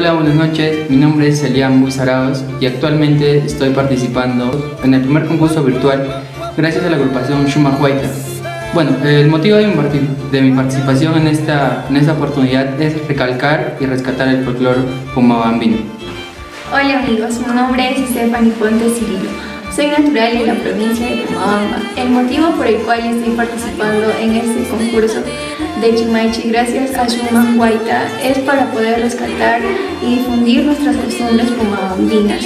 Hola, buenas noches. Mi nombre es Elian Buzaraos y actualmente estoy participando en el primer concurso virtual gracias a la agrupación Shuma Huayta. Bueno, el motivo de mi participación en esta oportunidad es recalcar y rescatar el folclore pumabambino. Hola amigos, mi nombre es Stephanie Ponte Cirilo. Soy natural de la provincia de Pomabamba. El motivo por el cual estoy participando en este concurso de Chimaichi gracias a Shuma Huayta es para poder rescatar y difundir nuestras costumbres pomabambinas.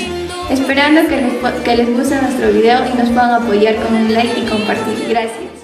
Esperando que les guste nuestro video y nos puedan apoyar con un like y compartir. Gracias.